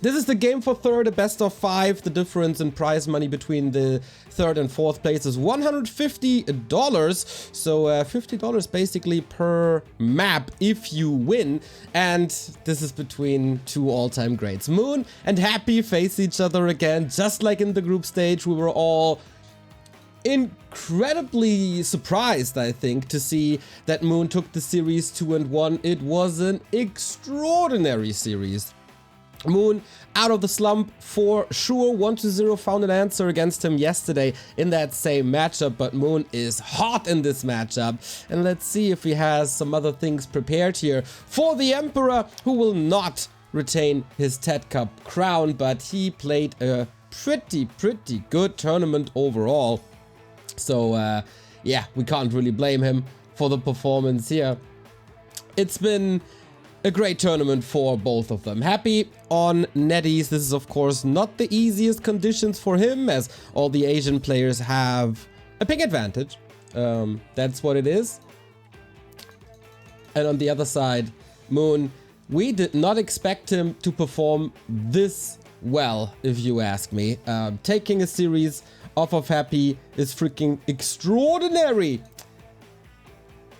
This is the game for third, a best of 5. The difference in prize money between the third and fourth place is $150. So $50 basically per map if you win. And this is between two all-time greats. Moon and Happy face each other again, just like in the group stage. We were all incredibly surprised, I think, to see that Moon took the series 2-1. It was an extraordinary series. Moon out of the slump for sure. 1-0 found an answer against him yesterday in that same matchup, but Moon is hot in this matchup. And let's see if he has some other things prepared here for the Emperor, who will not retain his TeD Cup crown, but he played a pretty good tournament overall. So yeah, we can't really blame him for the performance here. It's been a great tournament for both of them. Happy on NetEase. This is of course not the easiest conditions for him, as all the Asian players have a ping advantage. That's what it is. And on the other side, Moon, we did not expect him to perform this well, if you ask me. Taking a series off of Happy is freaking extraordinary.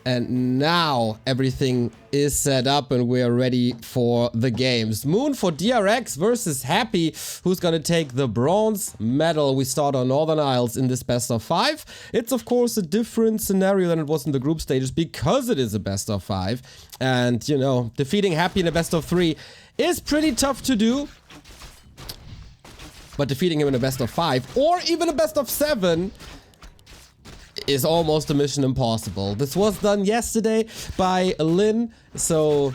And now everything is set up and we're ready for the games. Moon for DRX versus Happy, who's gonna take the bronze medal. We start on Northern Isles in this best of 5. It's of course a different scenario than it was in the group stages because it is a best of 5. And you know, defeating Happy in a best of 3 is pretty tough to do. But defeating him in a best of 5 or even a best of 7 is almost a mission impossible. This was done yesterday by Lin, so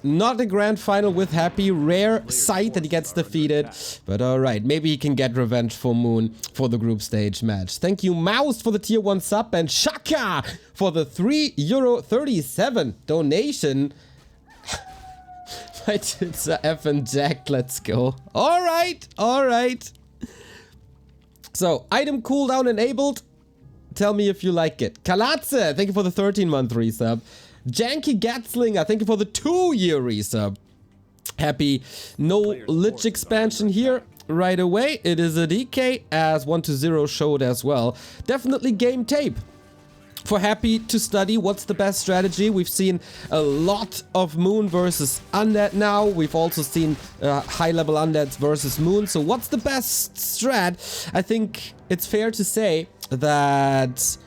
not a grand final with Happy. Rare sight that he gets defeated, but alright, maybe he can get revenge for Moon for the group stage match. Thank you Mouse for the tier 1 sub and Shaka for the €3.37 donation. My tits are effing jacked, let's go. Alright. So, item cooldown enabled. Tell me if you like it. Kalatze, thank you for the 13-month resub. Janky Gatslinger, thank you for the 2-year resub. Happy, no Lich expansion here right away. It is a DK, as 1-0 showed as well. Definitely game tape for Happy to study what's the best strategy. We've seen a lot of Moon versus Undead now. We've also seen high-level Undeads versus Moon. So what's the best strat? I think it's fair to say that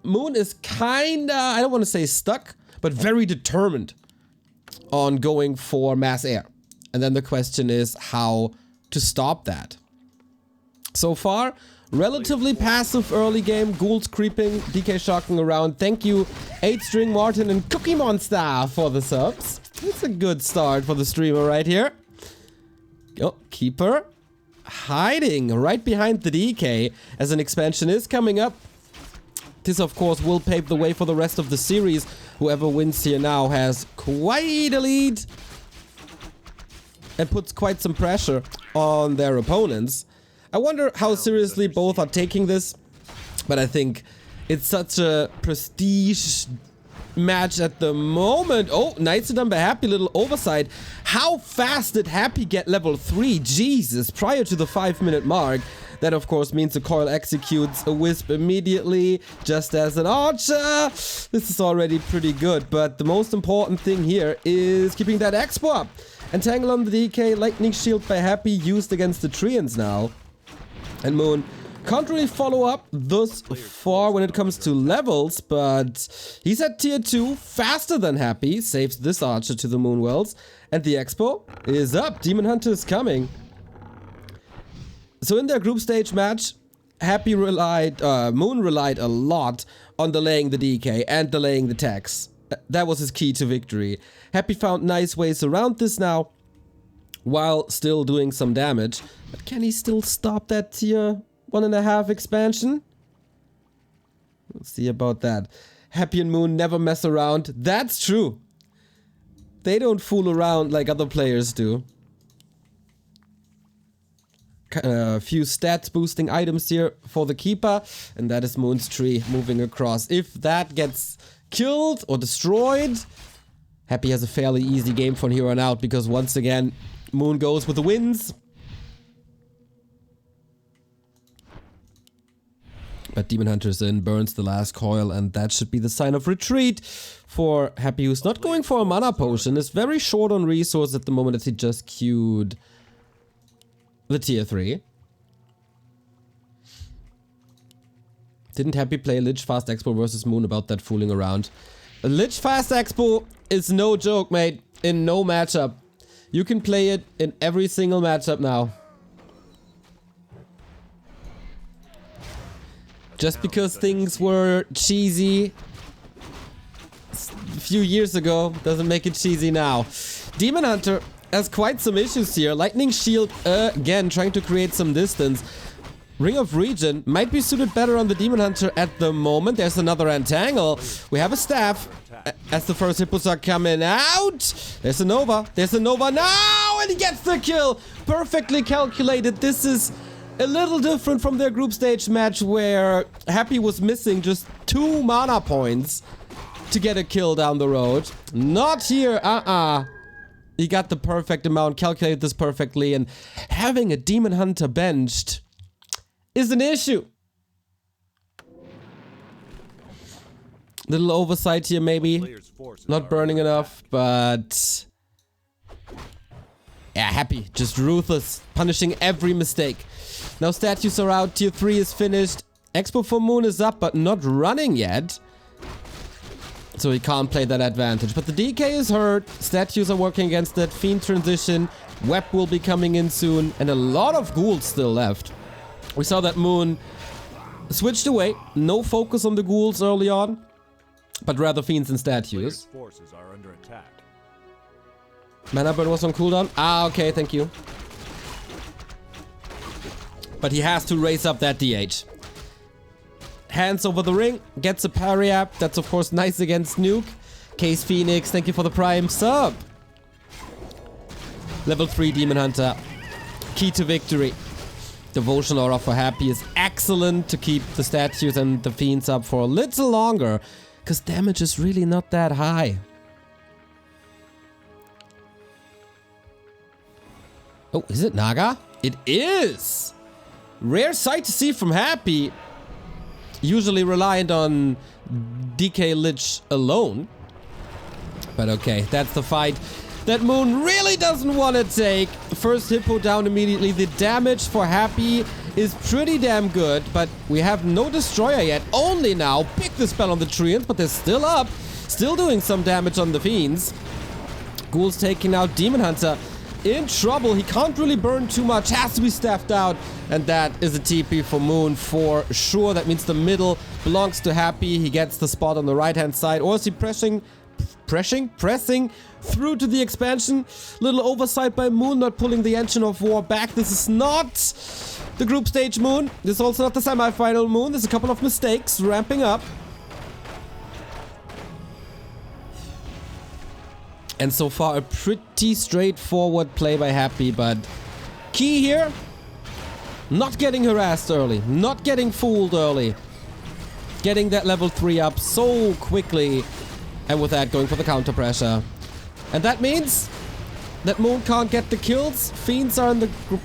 Moon is kinda, I don't want to say stuck, but very determined on going for mass air. And then the question is how to stop that. So far, relatively passive early game, ghouls creeping, DK shocking around. Thank you 8-String Martin and Cookie Monster for the subs. It's a good start for the streamer right here. Oh, Keeper hiding right behind the DK as an expansion is coming up. This of course will pave the way for the rest of the series. Whoever wins here now has quite a lead and puts quite some pressure on their opponents. I wonder how seriously both are taking this, but I think it's such a prestige match at the moment. Oh, nicely done by Happy, little oversight. How fast did Happy get level 3? Jesus, prior to the 5-minute mark. That of course means the coil executes a wisp immediately, just as an archer. This is already pretty good, but the most important thing here is keeping that expo up. Entangle on the DK, lightning shield by Happy used against the Treants now. And Moon can't really follow up thus far when it comes to levels, but he's at tier 2, faster than Happy, saves this archer to the Moonwells, and the expo is up. Demon Hunter is coming. So in their group stage match, Moon relied a lot on delaying the DK and delaying the tax. That was his key to victory. Happy found nice ways around this now, while still doing some damage. But can he still stop that tier 1.5 expansion? We'll see about that. Happy and Moon never mess around. That's true. They don't fool around like other players do. A few stats boosting items here for the Keeper, and that is Moon's tree moving across. If that gets killed or destroyed, Happy has a fairly easy game from here on out because once again, Moon goes with the wins. But Demon Hunter's in, burns the last coil, and that should be the sign of retreat for Happy, who's not going for a mana potion. Is very short on resource at the moment as he just queued the tier 3. Didn't Happy play Lich Fast Expo versus Moon about that fooling around? Lich Fast Expo is no joke, mate. In no matchup. You can play it in every single matchup now. Just because things were cheesy a few years ago doesn't make it cheesy now. Demon Hunter has quite some issues here. Lightning Shield, again, trying to create some distance. Ring of Regen might be suited better on the Demon Hunter at the moment. There's another Entangle. We have a Staff as the first hippos are coming out. There's a Nova. There's a Nova now, and he gets the kill. Perfectly calculated. This is a little different from their group stage match where Happy was missing just 2 mana points to get a kill down the road. Not here, He got the perfect amount, calculated this perfectly, and having a Demon Hunter benched is an issue. Little oversight here maybe. Not burning enough, but yeah, Happy, just ruthless, punishing every mistake. Now statues are out, tier 3 is finished. Expo for Moon is up, but not running yet. So he can't play that advantage. But the DK is hurt, statues are working against that, Fiend transition, Web will be coming in soon, and a lot of ghouls still left. We saw that Moon switched away, no focus on the ghouls early on, but rather Fiends and statues. Forces are under attack. Mana burn was on cooldown? Ah, okay, thank you. But he has to raise up that DH. Hands over the ring, gets a parry up. That's of course nice against Nuke. Case Phoenix, thank you for the Prime sub. Level 3 Demon Hunter. Key to victory. Devotion Aura for Happy is excellent to keep the statues and the Fiends up for a little longer. Because damage is really not that high. Oh, is it Naga? It is! Rare sight to see from Happy. Usually reliant on DK Lich alone. But okay, that's the fight that Moon really doesn't want to take. First Hippo down immediately. The damage for Happy is pretty damn good. But we have no Destroyer yet. Only now. Pick the spell on the Treants, but they're still up. Still doing some damage on the Fiends. Ghouls taking out Demon Hunter. In trouble, he can't really burn too much, has to be staffed out, and that is a TP for Moon for sure. That means the middle belongs to Happy. He gets the spot on the right hand side, or is he pressing through to the expansion? Little oversight by Moon, not pulling the Engine of War back. This is not the group stage Moon. This is also not the semi-final Moon. There's a couple of mistakes ramping up. And so far, a pretty straightforward play by Happy, but key here, not getting harassed early, not getting fooled early, getting that level 3 up so quickly, and with that, going for the counter pressure. And that means that Moon can't get the kills. Fiends are in the group,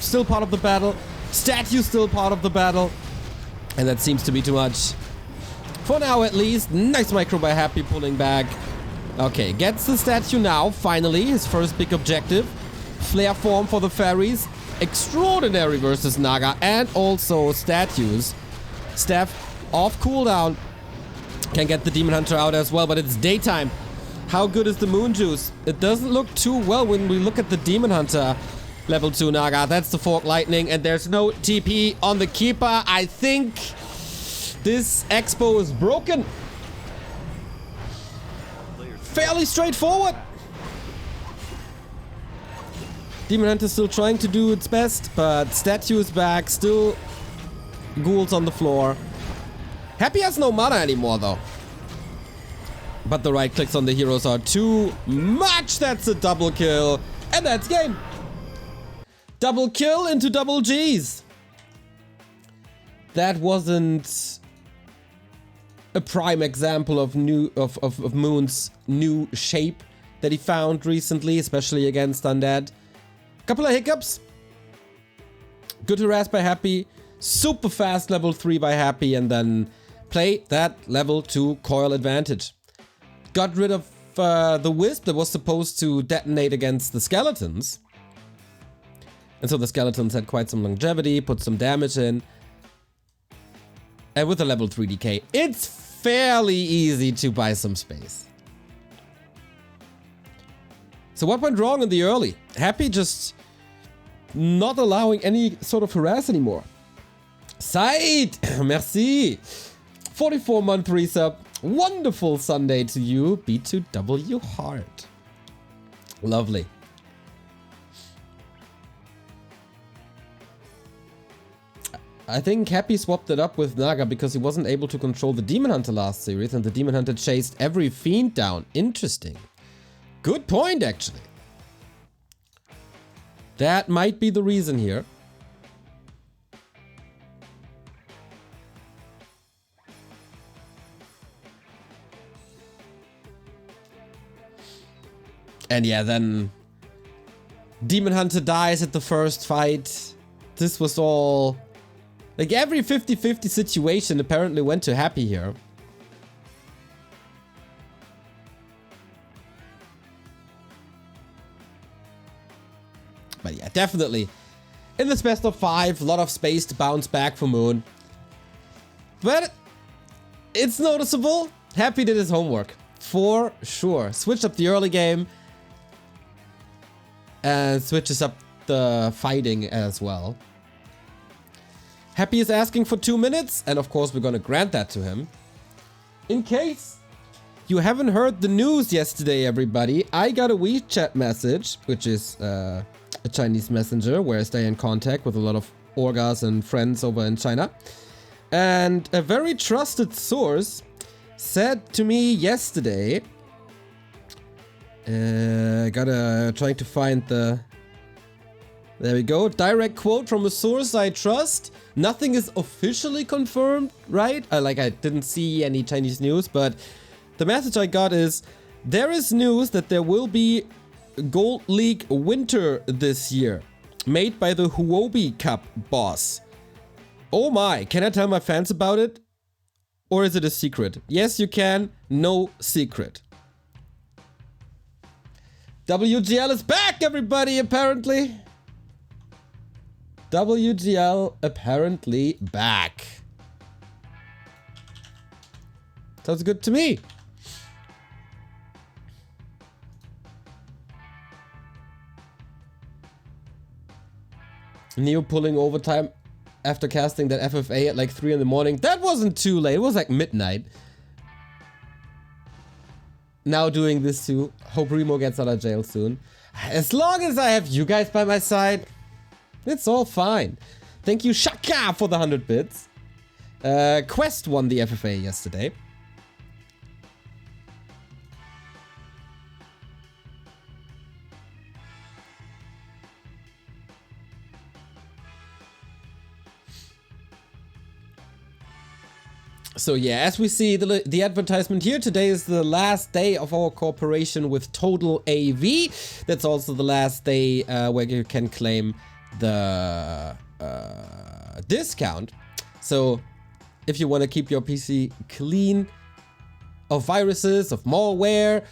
still part of the battle, Statue's still part of the battle, and that seems to be too much. For now, at least. Nice micro by Happy, pulling back. Okay, gets the statue now, finally, his first big objective. Flare form for the fairies. Extraordinary versus Naga, and also statues. Staff off cooldown. Can get the Demon Hunter out as well, but it's daytime. How good is the Moon Juice? It doesn't look too well when we look at the Demon Hunter. Level 2 Naga, that's the Fork Lightning, and there's no TP on the Keeper. I think this Expo is broken. Fairly straightforward. Demon Hunter still trying to do its best, but Statue is back. Still ghouls on the floor. Happy has no mana anymore, though. But the right clicks on the heroes are too much. That's a double kill. And that's game. Double kill into double Gs. That wasn't a prime example of Moon's new shape that he found recently, especially against Undead. Couple of hiccups. Good harass by Happy. Super fast level 3 by Happy, and then play that level 2 coil advantage. Got rid of the wisp that was supposed to detonate against the skeletons. And so the skeletons had quite some longevity, put some damage in. And with a level 3 decay, it's fairly easy to buy some space. So what went wrong in the early? Happy just not allowing any sort of harass anymore. Side, merci. 44-month resub. Wonderful Sunday to you, B2W Heart. Lovely. I think Happy swapped it up with Naga because he wasn't able to control the Demon Hunter last series, and the Demon Hunter chased every fiend down. Interesting. Good point, actually. That might be the reason here. And yeah, then Demon Hunter dies at the first fight. This was all... like every 50-50 situation apparently went to Happy here. But yeah, definitely. In this best of 5, a lot of space to bounce back for Moon. But it's noticeable. Happy did his homework. For sure. Switched up the early game. And switches up the fighting as well. Happy is asking for 2 minutes. And of course, we're going to grant that to him. In case you haven't heard the news yesterday, everybody, I got a WeChat message, which is a Chinese messenger where I stay in contact with a lot of Orgas and friends over in China. And a very trusted source said to me yesterday, trying to find the, there we go, direct quote from a source I trust. Nothing is officially confirmed, right? I didn't see any Chinese news, but the message I got is, there is news that there will be Gold League Winter this year, made by the Huobi Cup boss. Oh my, can I tell my fans about it? Or is it a secret? Yes, you can. No secret. WGL is back, everybody, apparently. WGL apparently back. Sounds good to me. Neo pulling overtime after casting that FFA at like 3 in the morning. That wasn't too late. It was like midnight. Now doing this too. Hope Remo gets out of jail soon. As long as I have you guys by my side, it's all fine. Thank you, Shaka, for the 100 bits. Quest won the FFA yesterday. So yeah, as we see the advertisement here, today is the last day of our cooperation with Total AV. That's also the last day where you can claim the discount. So if you want to keep your PC clean of viruses, of malware,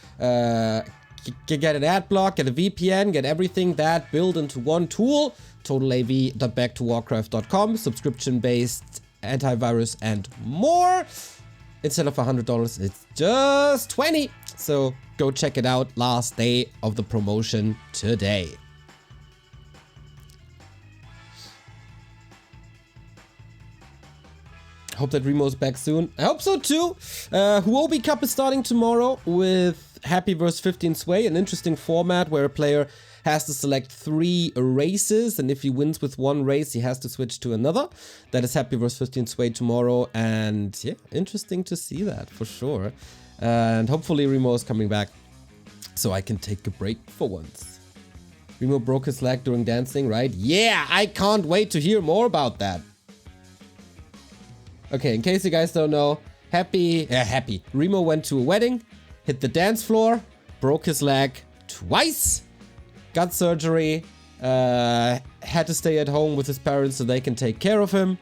get an ad block, get a VPN, get everything that built into one tool, totalav.backtowarcraft.com, subscription-based antivirus and more. Instead of $100, it's just $20. So go check it out. Last day of the promotion today. Hope that Remo's back soon. I hope so too. Huobi Cup is starting tomorrow with Happy vs 15 Sway, an interesting format where a player has to select 3 races, and if he wins with one race, he has to switch to another. That is Happy vs 15 Sway tomorrow, and yeah, interesting to see that for sure. And hopefully Remo is coming back so I can take a break for once. Remo broke his leg during dancing, right? Yeah, I can't wait to hear more about that. Okay, in case you guys don't know, Happy. Remo went to a wedding, hit the dance floor, broke his leg twice, got surgery, had to stay at home with his parents so they can take care of him.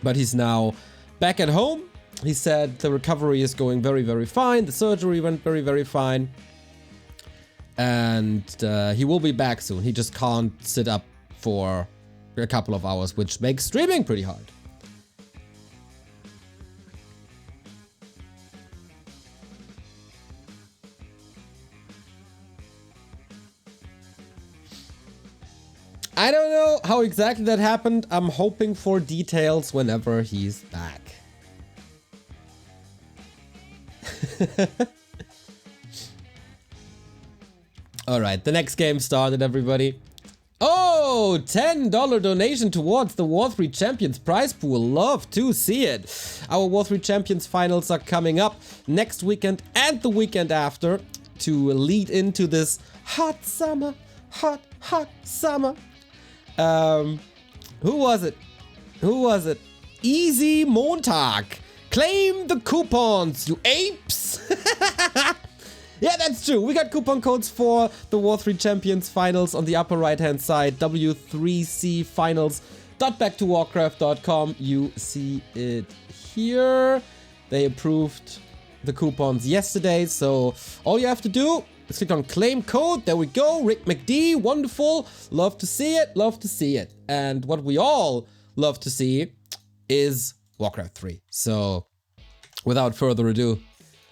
But he's now back at home. He said the recovery is going very, very fine. The surgery went very, very fine. And he will be back soon. He just can't sit up for a couple of hours, which makes streaming pretty hard. I don't know how exactly that happened. I'm hoping for details whenever he's back. Alright, the next game started, everybody. Oh, $10 donation towards the War3 Champions prize pool. Love to see it. Our War3 Champions finals are coming up next weekend and the weekend after to lead into this hot summer. Hot summer. Who was it? Easy Montag. Claim the coupons, you apes. Yeah, that's true. We got coupon codes for the War3 Champions finals on the upper right hand side. W3C finals. .backtowarcraft.com. You see it here. They approved the coupons yesterday, so all you have to do is click on claim code. There we go. Rick McD, wonderful. Love to see it. Love to see it. And what we all love to see is Warcraft 3. So without further ado,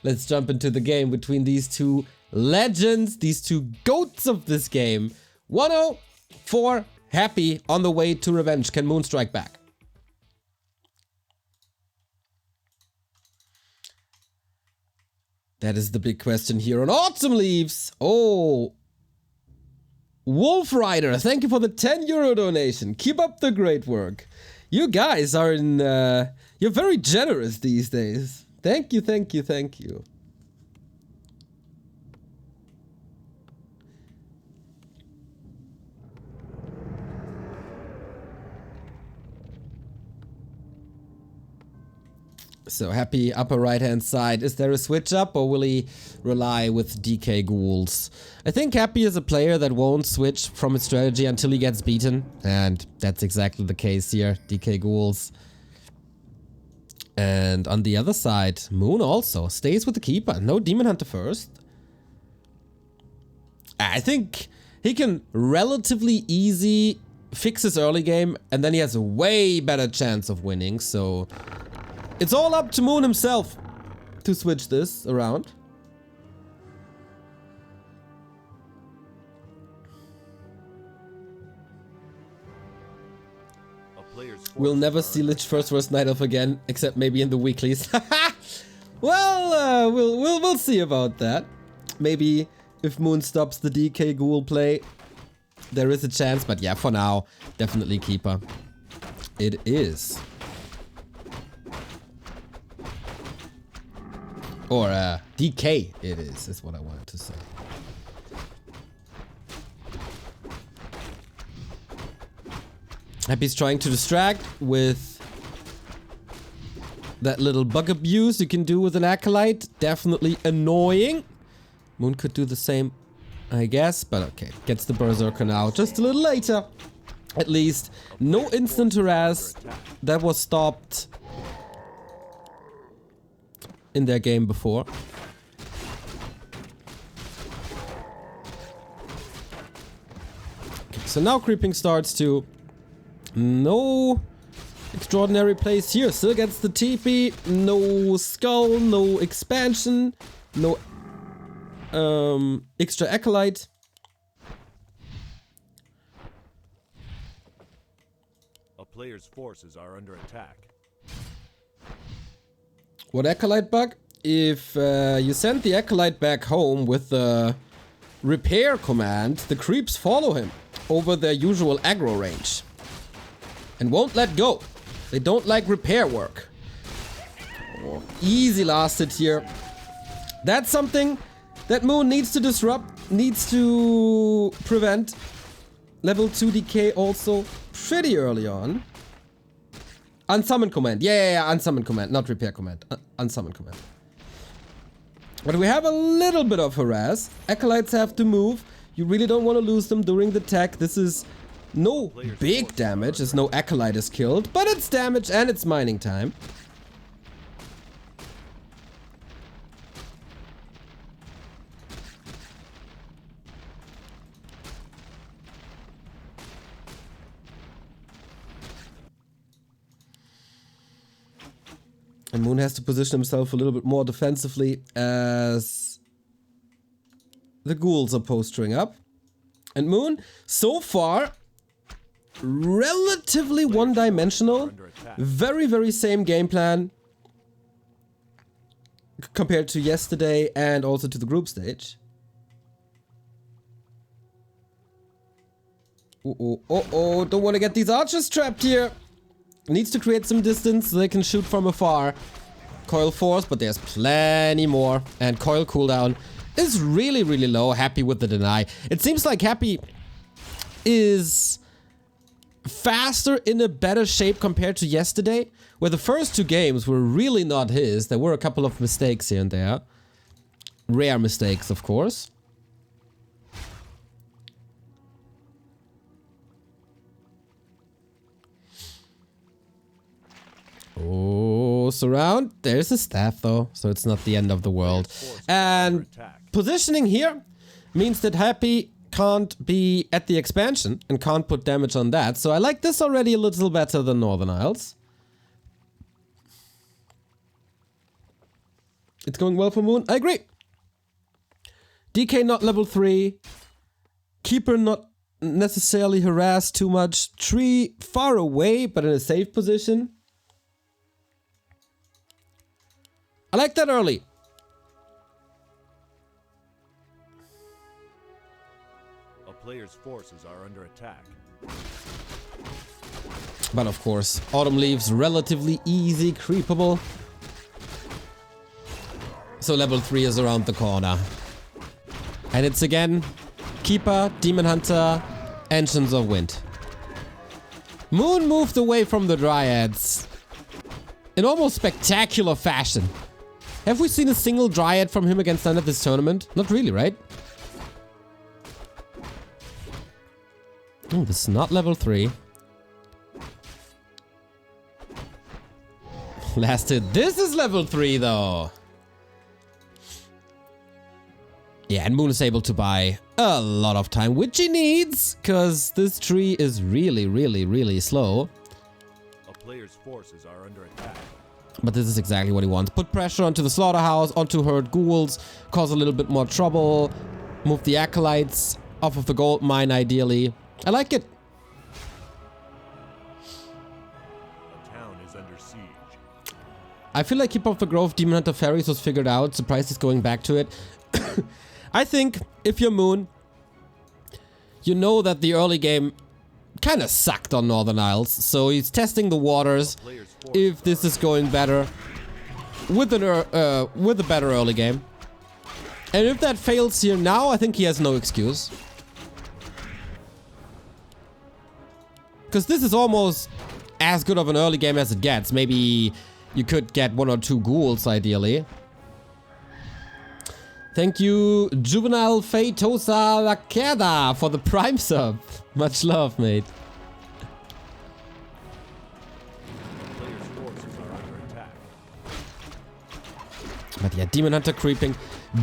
let's jump into the game between these two legends, these two goats of this game. 1-0 for Happy on the way to revenge. Can Moon strike back? That is the big question here on Autumn Leaves. Oh, Wolf Rider, thank you for the €10 donation. Keep up the great work. You guys are in, you're very generous these days. Thank you, thank you, thank you. So Happy upper right hand side. Is there a switch up or will he rely with DK ghouls? I think Happy is a player that won't switch from his strategy until he gets beaten. And that's exactly the case here. DK ghouls. And on the other side, Moon also stays with the Keeper. No Demon Hunter first. I think he can relatively easy fix his early game. And then he has a way better chance of winning. So it's all up to Moon himself to switch this around. We'll never see Lich first versus Night Elf again, except maybe in the weeklies. Well, we'll see about that. Maybe if Moon stops the DK Ghoul play, there is a chance. But yeah, for now, definitely Keeper. It is. Or DK it is what I wanted to say. Happy's trying to distract with that little bug abuse you can do with an Acolyte. Definitely annoying. Moon could do the same, I guess, but okay. Gets the Berserker now, just a little later. At least, no instant harass. That was stopped in their game before. Okay, so now creeping starts to no extraordinary plays here. Still gets the TP, no skull, no expansion, no extra Acolyte. A player's forces are under attack. What Acolyte bug? If you send the Acolyte back home with the repair command, the creeps follow him over their usual aggro range and won't let go. They don't like repair work. Oh, easy lasted here. That's something that Moon needs to disrupt, needs to prevent. Level 2 decay also pretty early on. Unsummon command. Yeah, unsummon command, not repair command. Unsummon command. But we have a little bit of harass. Acolytes have to move. You really don't want to lose them during the tech. This is no big damage, as no acolyte is killed, but it's damage and it's mining time. And Moon has to position himself a little bit more defensively as the ghouls are posturing up. And Moon, so far, relatively one-dimensional. Very, very same game plan compared to yesterday and also to the group stage. Don't want to get these archers trapped here. Needs to create some distance so they can shoot from afar. Coil force, but there's plenty more. And coil cooldown is really, really low. Happy with the deny. It seems like Happy is faster, in a better shape compared to yesterday, where the first two games were really not his. There were a couple of mistakes here and there. Rare mistakes, of course. Oh, surround. There's a staff though, so it's not the end of the world. And positioning here means that Happy can't be at the expansion and can't put damage on that. So I like this already a little better than Northern Isles. It's going well for Moon. I agree. DK not level 3. Keeper not necessarily harassed too much. Tree far away, but in a safe position. I like that early. A player's forces are under attack. But of course, Autumn Leaves relatively easy, creepable. So level 3 is around the corner. And it's again Keeper, Demon Hunter, Engines of Wind. Moon moved away from the Dryads in almost spectacular fashion. Have we seen a single Dryad from him against none at this tournament? Not really, right? Oh, this is not level 3. Last hit. This is level 3 though. Yeah, and Moon is able to buy a lot of time, which he needs, because this tree is really, really, really slow. A player's forces are under attack. But this is exactly what he wants. Put pressure onto the slaughterhouse, onto herd ghouls, cause a little bit more trouble, move the acolytes off of the gold mine ideally. I like it. A town is under siege. I feel like Keep Off the Grove Demon Hunter Ferries was figured out. Surprised he's going back to it. I think if you're Moon, you know that the early game kind of sucked on Northern Isles, so he's testing the waters if this is going better with a better early game. And if that fails here now, I think he has no excuse. Because this is almost as good of an early game as it gets. Maybe you could get 1 or 2 ghouls ideally. Thank you, Juvenile Feitosa Laqueda, for the Prime sub. Much love, mate. Player's forces are under attack. But yeah, Demon Hunter creeping.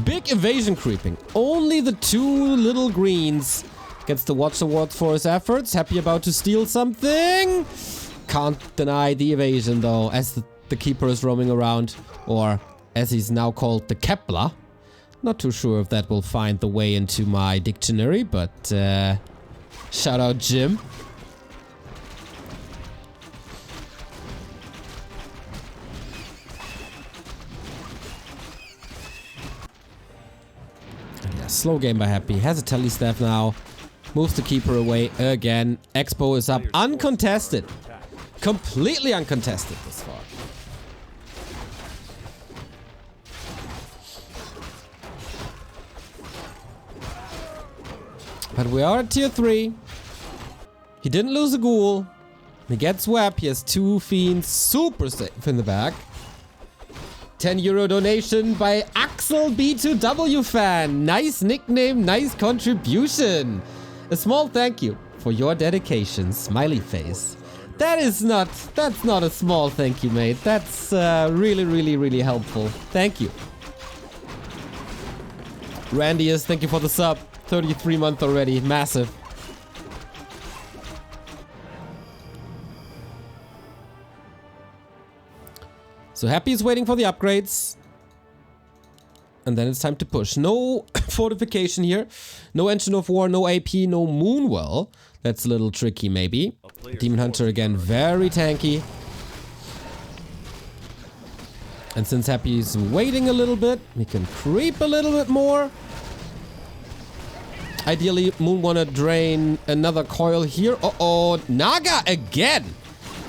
Big evasion creeping. Only the 2 little greens. Gets the Watch Award for his efforts. Happy about to steal something. Can't deny the evasion though, as the Keeper is roaming around. Or as he's now called, the Kepler. Not too sure if that will find the way into my dictionary, but shout out Jim. Yeah, slow game by Happy. Has a tele staff now. Moves the Keeper away again. Expo is up. Uncontested. Completely uncontested this far. But we are at tier 3. He didn't lose a ghoul. He gets Web. He has 2 Fiends super safe in the back. 10 euro donation by Axel B2W fan. Nice nickname, nice contribution. A small thank you for your dedication. Smiley face. That's not a small thank you, mate. That's really, really, really helpful. Thank you. Randius, thank you for the sub. 33 month already. Massive. So Happy is waiting for the upgrades. And then it's time to push. No fortification here. No Engine of War, no AP, no Moonwell. That's a little tricky maybe. Demon Hunter again, very tanky. And since Happy is waiting a little bit, he can creep a little bit more. Ideally, Moon wanna drain another coil here. Uh-oh, Naga again!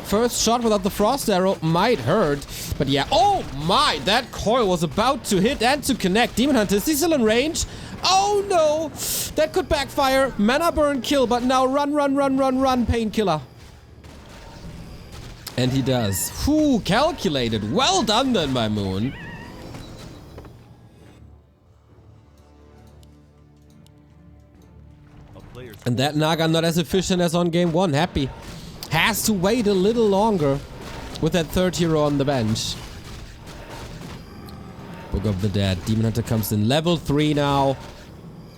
First shot without the frost arrow might hurt. But yeah, oh my, that coil was about to hit and to connect. Demon Hunter, is he still in range? Oh no, that could backfire. Mana burn kill, but now run, painkiller. And he does. Whew, calculated. Well done then, my Moon. And that Naga not as efficient as on game 1. Happy. Has to wait a little longer with that 3rd hero on the bench. Book of the Dead. Demon Hunter comes in level 3 now.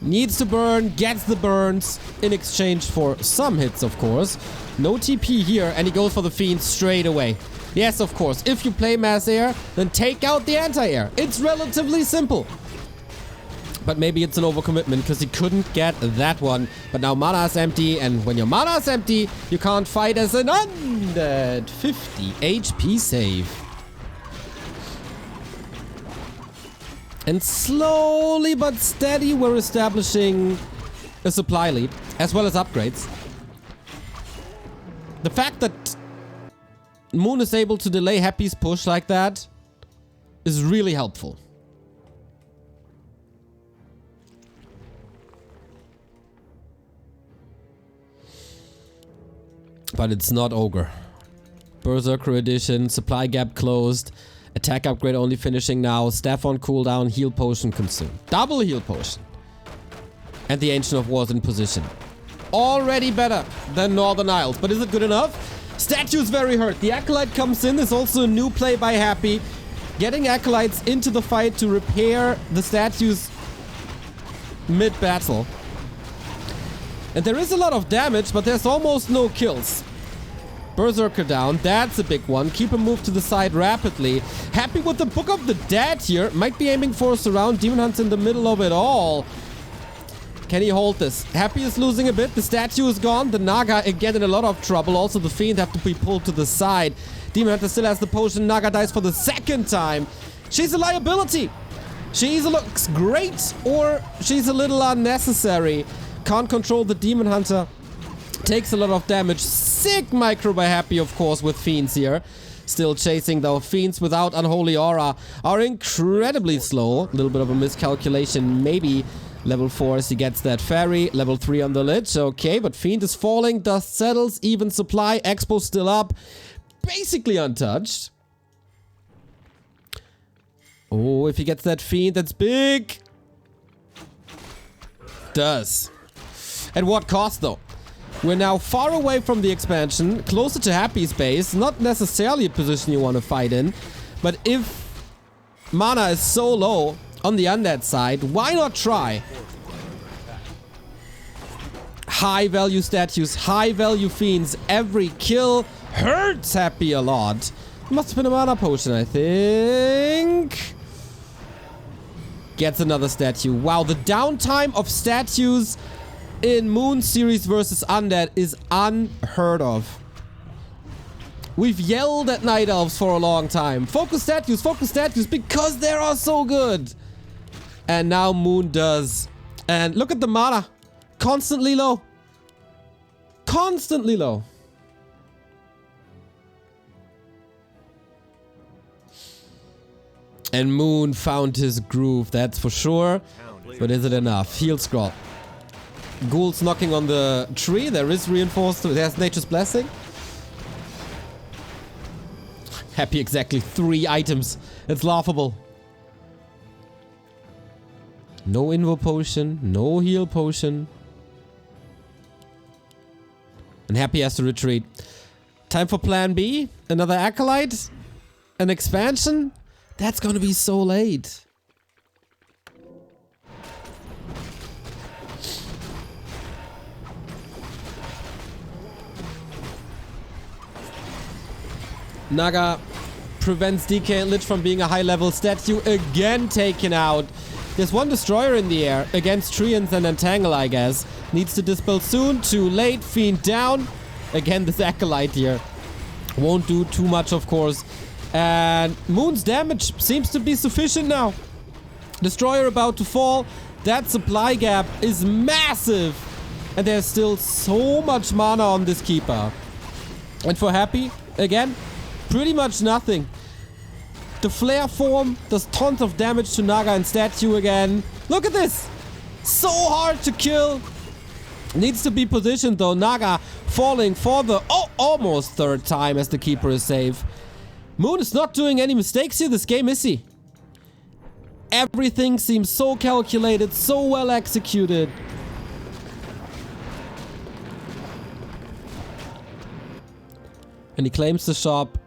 Needs to burn, gets the burns in exchange for some hits, of course. No TP here, and he goes for the Fiend straight away. Yes, of course. If you play Mass Air, then take out the anti-air. It's relatively simple. But maybe it's an overcommitment because he couldn't get that one. But now mana is empty, and when your mana is empty, you can't fight as an undead. 50 HP save. And slowly but steady, we're establishing a supply lead, as well as upgrades. The fact that Moon is able to delay Happy's push like that is really helpful. But it's not Ogre. Berserker edition, supply gap closed, attack upgrade only finishing now, staff on cooldown, heal potion consumed. Double heal potion. And the Ancient of War is in position. Already better than Northern Isles, but is it good enough? Statue's very hurt. The Acolyte comes in, is also a new play by Happy. Getting Acolytes into the fight to repair the statues mid-battle. And there is a lot of damage, but there's almost no kills. Berserker down, that's a big one. Keep him moved to the side rapidly. Happy with the Book of the Dead here. Might be aiming for a surround. Demon Hunt's in the middle of it all. Can he hold this? Happy is losing a bit. The statue is gone. The Naga again in a lot of trouble. Also the Fiend have to be pulled to the side. Demon Hunter still has the potion. Naga dies for the 2nd time. She's a liability. She either looks great or she's a little unnecessary. Can't control the Demon Hunter. Takes a lot of damage. Sick micro by Happy, of course, with Fiends here. Still chasing, though. Fiends without Unholy Aura are incredibly slow. A little bit of a miscalculation, maybe. Level 4 as he gets that fairy. Level 3 on the Lich. Okay, but Fiend is falling. Dust settles. Even supply. Expo still up. Basically untouched. Oh, if he gets that Fiend, that's big. Does. At what cost, though? We're now far away from the expansion, closer to Happy's base. Not necessarily a position you want to fight in. But if mana is so low on the undead side, why not try? High value statues, high value fiends. Every kill hurts Happy a lot. Must have been a mana potion, I think. Gets another statue. Wow, the downtime of statues in Moon series versus Undead is unheard of. We've yelled at Night Elves for a long time. Focus statues, because they are so good. And now Moon does. And look at the mana. Constantly low. Constantly low. And Moon found his groove, that's for sure. But is it enough? Heal scroll. Ghouls knocking on the tree. There is reinforced. There's Nature's Blessing. Happy exactly 3 items. It's laughable. No invo potion, no heal potion. And Happy has to retreat. Time for plan B. Another acolyte. An expansion. That's gonna be so late. Naga prevents DK and Lich from being a high-level statue. Again taken out. There's one destroyer in the air against Treants and Entangle, I guess. Needs to dispel soon. Too late. Fiend down. Again, this acolyte here won't do too much, of course. And Moon's damage seems to be sufficient now. Destroyer about to fall. That supply gap is massive. And there's still so much mana on this Keeper. And for Happy, again, pretty much nothing. The flare form does tons of damage to Naga and statue again. Look at this. So hard to kill. Needs to be positioned though. Naga falling for the almost 3rd time as the Keeper is safe. Moon is not doing any mistakes here this game, is he? Everything seems so calculated, so well executed. And he claims the shop.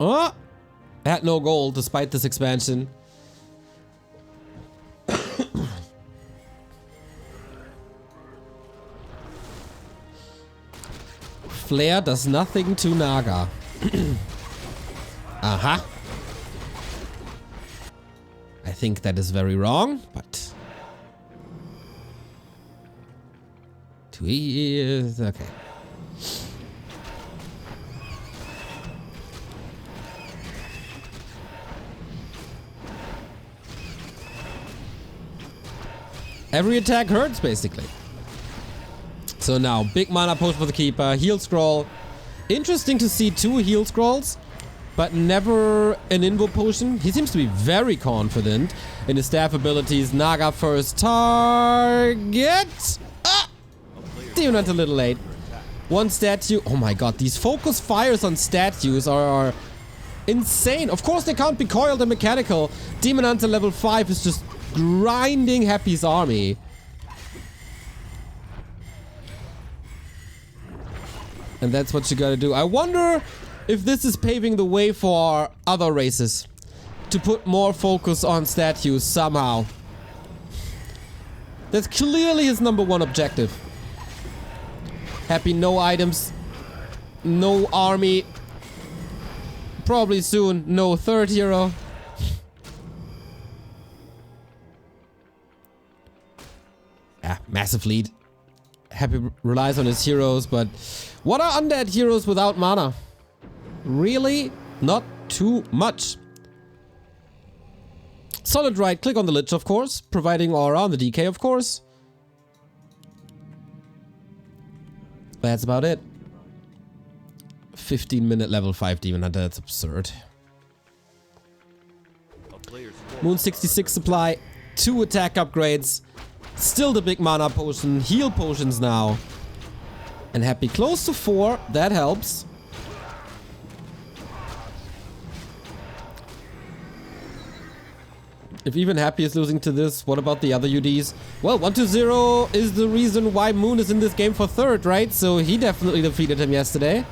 Had no gold despite this expansion. Flare does nothing to Naga. Aha. I think that is very wrong, but... 2 years... Okay. Every attack hurts, basically. So now, big mana post for the Keeper. Heal scroll. Interesting to see 2 heal scrolls, but never an invo potion. He seems to be very confident in his staff abilities. Naga first target. Demon Hunt a little late. 1 statue. Oh my god, these focus fires on statues are insane. Of course, they can't be coiled and mechanical. Demon Hunter level 5 is just grinding Happy's army. And that's what you gotta do. I wonder if this is paving the way for other races to put more focus on statues somehow. That's clearly his #1 objective. Happy, no items, no army. Probably soon, no 3rd hero. Massive lead. Happy relies on his heroes, but what are undead heroes without mana? Really? Not too much. Solid right click on the Lich, of course, providing aura on the DK, of course. That's about it. 15-minute level 5 Demon Hunter, that's absurd. Moon 66 supply, 2 attack upgrades. Still the big mana potion, heal potions now. And Happy close to 4, that helps. If even Happy is losing to this, what about the other UDs? Well, 1-0 is the reason why Moon is in this game for 3rd, right? So he definitely defeated him yesterday.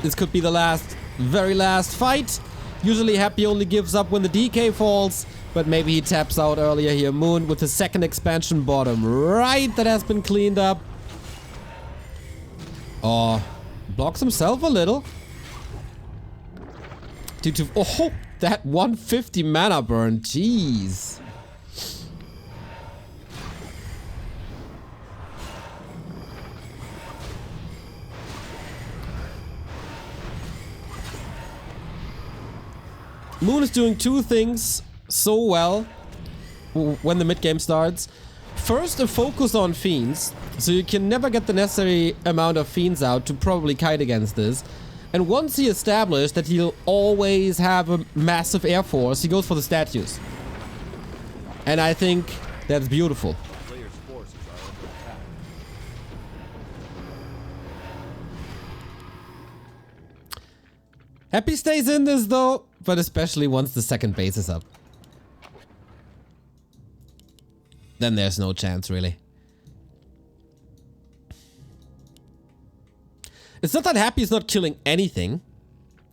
This could be the last, very last fight. Usually Happy only gives up when the DK falls. But maybe he taps out earlier here. Moon with the 2nd expansion bottom right that has been cleaned up. Oh, blocks himself a little. Due to, oh, that 150 mana burn. Jeez. Moon is doing 2 things so well when the mid game starts. First, a focus on fiends, so you can never get the necessary amount of fiends out to probably kite against this. And once he established that he'll always have a massive air force, he goes for the statues. And I think that's beautiful. Happy stays in this though, but especially once the second base is up. Then there's no chance, really. It's not that Happy's not killing anything.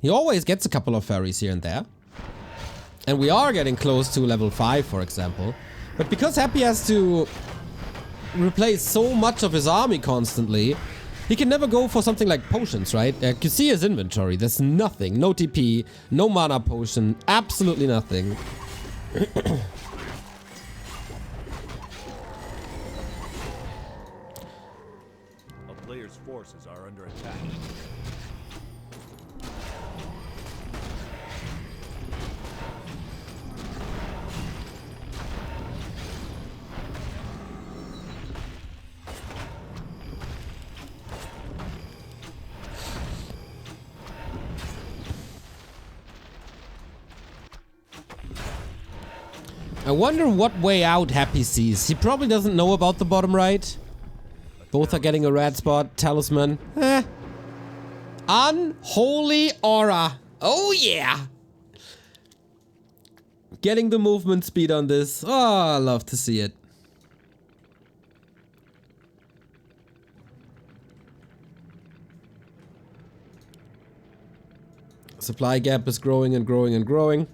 He always gets a couple of ferries here and there. And we are getting close to level 5, for example. But because Happy has to replace so much of his army constantly, he can never go for something like potions, right? You see his inventory. There's nothing. No TP, no mana potion, absolutely nothing. A player's forces are under attack. I wonder what way out Happy sees. He probably doesn't know about the bottom right. Both are getting a red spot. Talisman. Unholy aura. Oh yeah. Getting the movement speed on this. Oh, I love to see it. Supply gap is growing and growing and growing.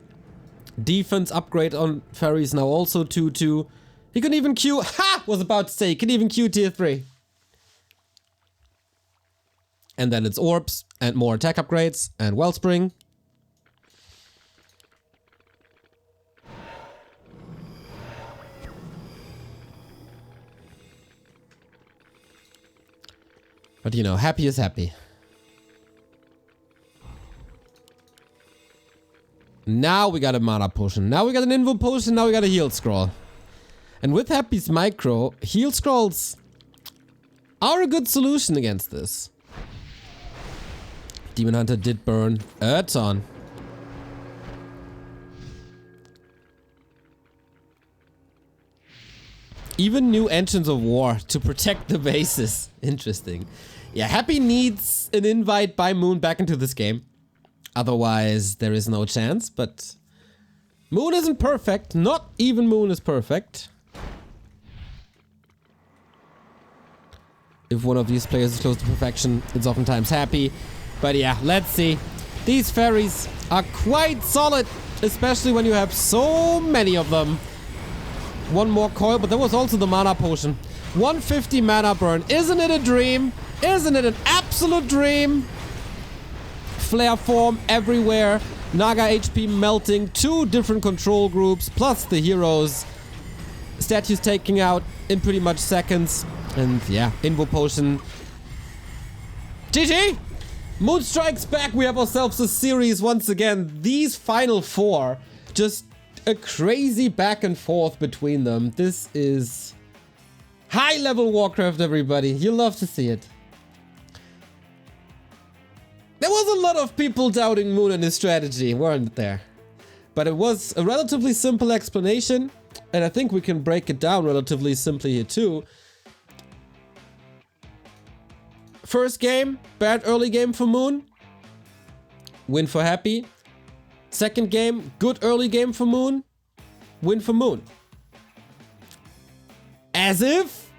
Defense upgrade on ferries now also 2-2. He can even queue. Ha! Was about to say, he can even queue tier 3. And then it's orbs and more attack upgrades and wellspring. But you know, Happy is happy. Now we got a mana potion. Now we got an invo potion. Now we got a heal scroll. And with Happy's micro, heal scrolls are a good solution against this. Demon Hunter did burn a ton. Even new engines of war to protect the bases. Interesting. Yeah, Happy needs an invite by Moon back into this game. Otherwise, there is no chance, but Moon isn't perfect. Not even Moon is perfect. If one of these players is close to perfection, it's oftentimes Happy. But yeah, let's see. These ferries are quite solid, especially when you have so many of them. One more coil, but there was also the mana potion. 150 mana burn. Isn't it a dream? Isn't it an absolute dream? Flare form everywhere. Naga HP melting. 2 different control groups, plus the heroes. Statues taking out in pretty much seconds. And yeah, Invo Potion. GG! Moon strikes back. We have ourselves a series once again. These final 4, just a crazy back and forth between them. This is high level Warcraft, everybody. You'll love to see it. There was a lot of people doubting Moon and his strategy, weren't there? But it was a relatively simple explanation, and I think we can break it down relatively simply here too. First game, bad early game for Moon. Win for Happy. Second game, good early game for Moon. Win for Moon. As if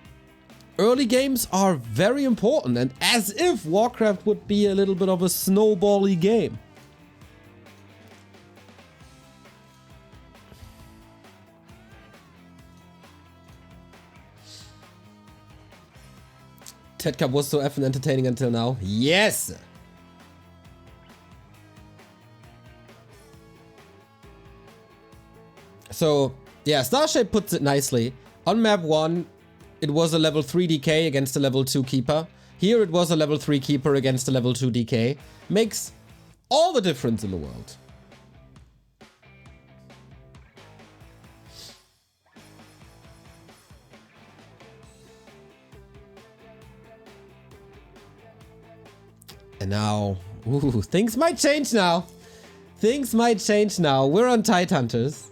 early games are very important, and as if Warcraft would be a little bit of a snowbally game. TED Cup was so effing entertaining until now. Yes! So, yeah, Starshape puts it nicely. On map 1, it was a level 3 DK against a level 2 keeper. Here it was a level 3 keeper against a level 2 DK. Makes all the difference in the world. And now, ooh, things might change now. Things might change now. We're on Tidehunters.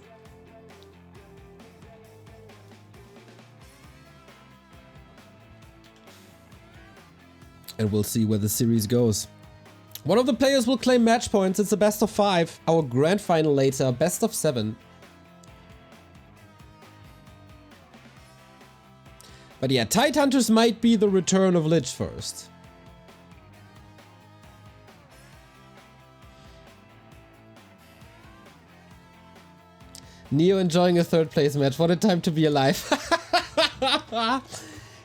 And we'll see where the series goes. One of the players will claim match points. It's a best of 5. Our grand final later, best of 7. But yeah, Tidehunters might be the return of Lich first. Neo enjoying a 3rd place match. What a time to be alive.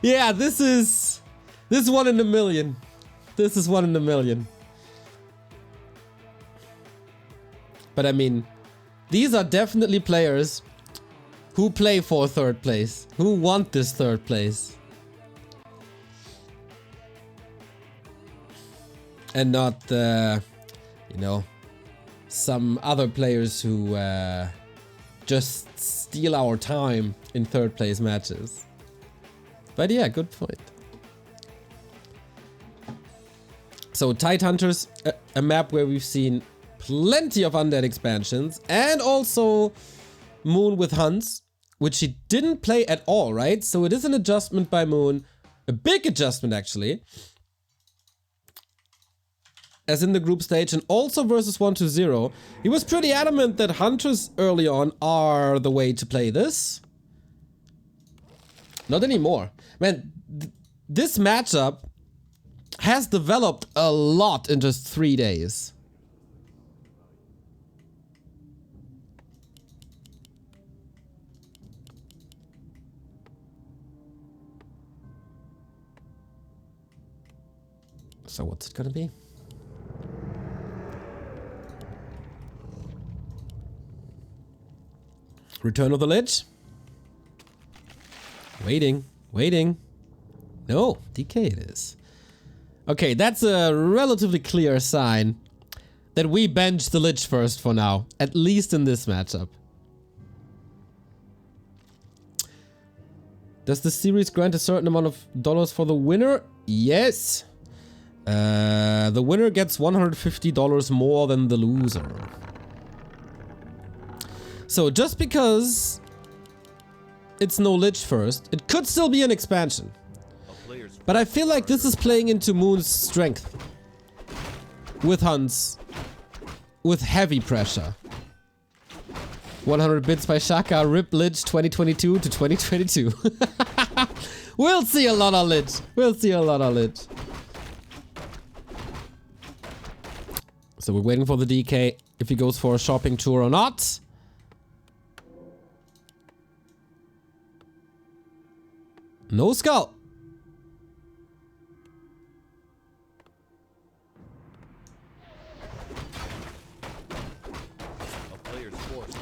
Yeah, this is 1 in a million. This is 1 in a million. But I mean, these are definitely players who play for 3rd place, who want this 3rd place. And not, you know, some other players who just steal our time in 3rd place matches. But yeah, good point. So Tidehunters, a map where we've seen plenty of undead expansions, and also Moon with Hunts, which she didn't play at all, right? So it is an adjustment by Moon, a big adjustment actually, as in the group stage, and also versus 1-0. He was pretty adamant that Hunters early on are the way to play this. Not anymore. Man, this matchup has developed a lot in just 3 days. So what's it gonna be? Return of the Lich? Waiting. No, DK it is. Okay, that's a relatively clear sign that we bench the Lich first for now, at least in this matchup. Does the series grant a certain amount of dollars for the winner? Yes. The winner gets $150 more than the loser. So just because it's no Lich first, it could still be an expansion. But I feel like this is playing into Moon's strength. With Hunts. With heavy pressure. 100 bits by Shaka, RIP Lich 2022 to 2022. We'll see a lot of Lich. We'll see a lot of Lich. So we're waiting for the DK, if he goes for a shopping tour or not. No skull.